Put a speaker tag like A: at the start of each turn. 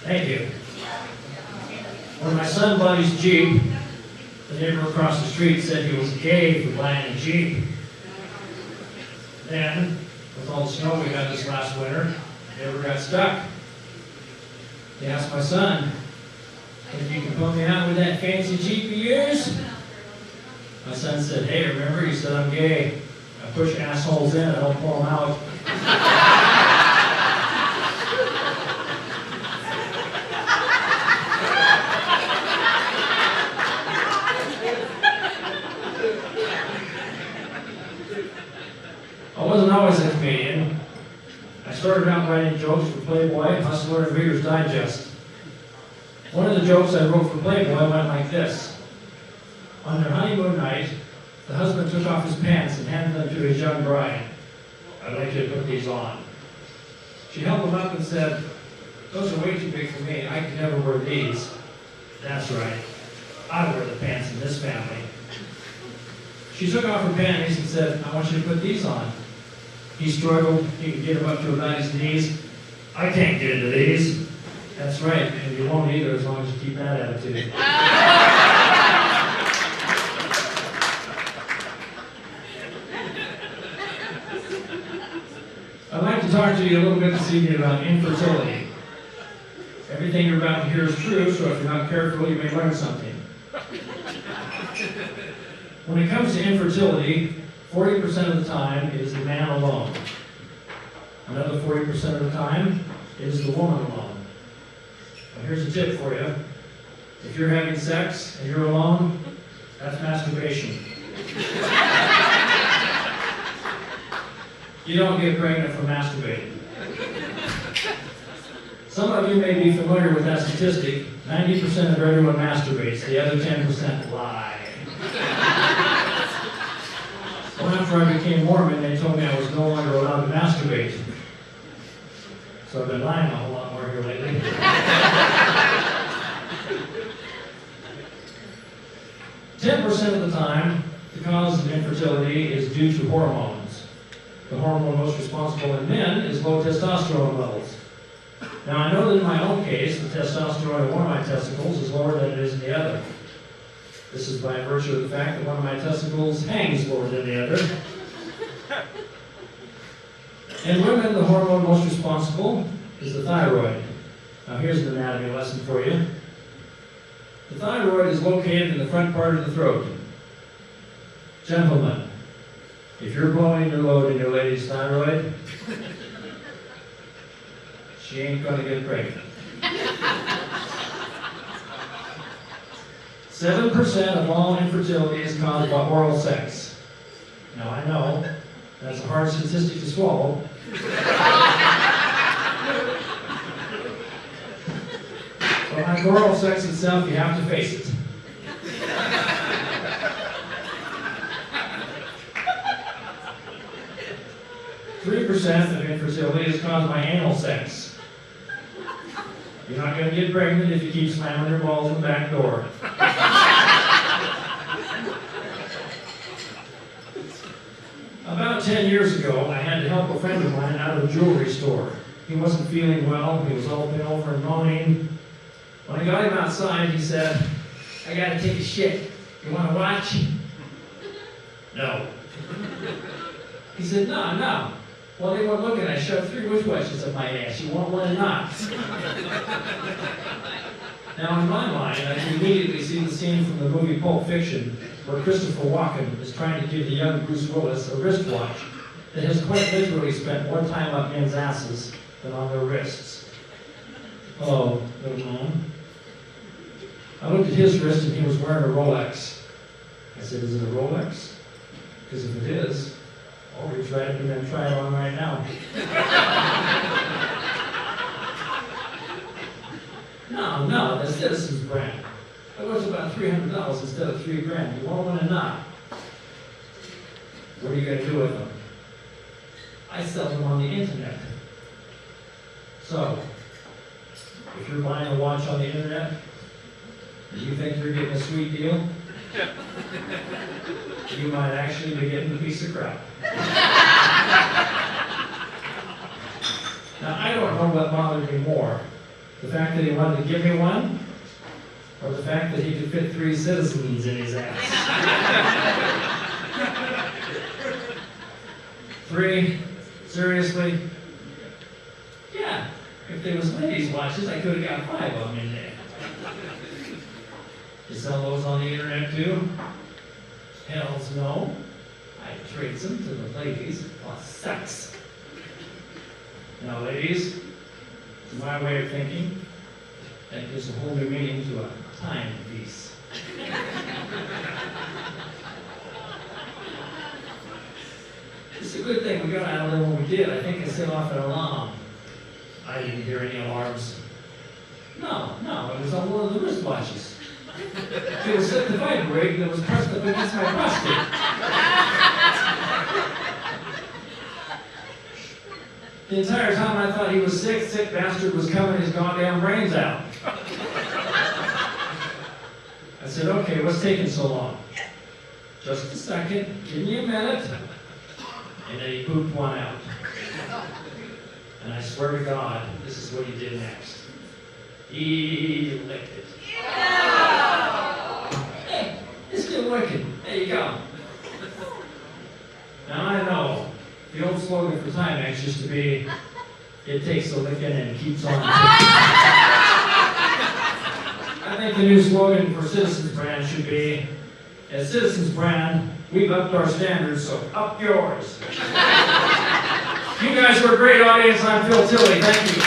A: Thank you. When my son bought his Jeep, the neighbor across the street said he was gay for buying a Jeep. Then, with all the snow we got this last winter, the neighbor got stuck. He asked my son, if you can put me out with that fancy Jeep of yours? My son said, hey, remember, you said I'm gay. I push assholes in, I don't pull them out. I wasn't always a comedian. I started out writing jokes for Playboy, Hustler, and Reader's Digest. One of the jokes I wrote for Playboy went like this. On their honeymoon night, the husband took off his pants and handed them to his young bride. I'd like you to put these on. She held them up and said, those are way too big for me. I could never wear these. That's right. I wear the pants in this family. She took off her panties and said, I want you to put these on. He struggled. He could get them up to about his knees. I can't get into these. That's right, and you won't either as long as you keep that attitude. I'd like to talk to you a little bit this evening about infertility. Everything you're about to hear is true, so if you're not careful, you may learn something. When it comes to infertility, 40% of the time it is the man alone. Another 40% of the time it is the woman alone. Now here's a tip for you. If you're having sex and you're alone, that's masturbation. You don't get pregnant from masturbating. Some of you may be familiar with that statistic. 90% of everyone masturbates. The other 10% lie. Well, after I became Mormon, they told me I was no longer allowed to masturbate. So I've been lying a whole lot more here lately. 10% of the time, the cause of infertility is due to hormones. The hormone most responsible in men is low testosterone levels. Now, I know that in my own case, the testosterone in one of my testicles is lower than it is in the other. This is by virtue of the fact that one of my testicles hangs lower than the other. In women, the hormone most responsible is the thyroid. Now, here's an anatomy lesson for you. The thyroid is located in the front part of the throat. Gentlemen, if you're blowing your load in your lady's thyroid, she ain't gonna get pregnant. 7% of all infertility is caused by oral sex. Now I know, that's a hard statistic to swallow. But like oral sex itself, you have to face it. % of infertility is caused by anal sex. You're not going to get pregnant if you keep slamming your balls in the back door. About 10 years ago, I had to help a friend of mine out of a jewelry store. He wasn't feeling well. He was all bent over and moaning. When I got him outside, he said, I got to take a shit. You want to watch? No. He said, no. Well, they weren't looking. I shoved 3 wristwatches up my ass. You want one or not? Now, in my mind, I can immediately see the scene from the movie Pulp Fiction, where Christopher Walken is trying to give the young Bruce Willis a wristwatch that has quite literally spent more time on men's asses than on their wrists. Hello, little man. I looked at his wrist and he was wearing a Rolex. I said, is it a Rolex? Because if it is, I'll reach right up in there and try it on right now. No, that's Citizen's brand. It was about $300 instead of $3,000. You want one or not? What are you going to do with them? I sell them on the internet. So, if you're buying a watch on the internet, and you think you're getting a sweet deal, you might actually be getting a piece of crap. Now, I don't know what bothered me more, The fact that he wanted to give me one, or the fact that he could fit 3 citizens in his ass? 3? Seriously? Yeah, if there was ladies' watches, I could have got 5 of them in there. You sell those on the internet too? Hells no. I trade them to the ladies plus sex. Now, ladies, to my way of thinking, that gives a whole new meaning to a timepiece. It's a good thing we got out of there when we did. I think I set off an alarm. I didn't hear any alarms. No, it was on one of the wristwatches. It was set to vibrate and it was pressed up against my prostate. The entire time I thought he was sick bastard was covering his goddamn brains out. I said, okay, what's taking so long? Just a second, give me a minute. And then he pooped one out. And I swear to God, this is what he did next. He licked it. Hey, it's still working. There you go. Now I know the old slogan for Timex used to be, it takes a licking and keeps on. I think the new slogan for Citizens Brand should be, as Citizens Brand, we've upped our standards, so up yours. You guys were a great audience. I'm Phil Tilley. Thank you.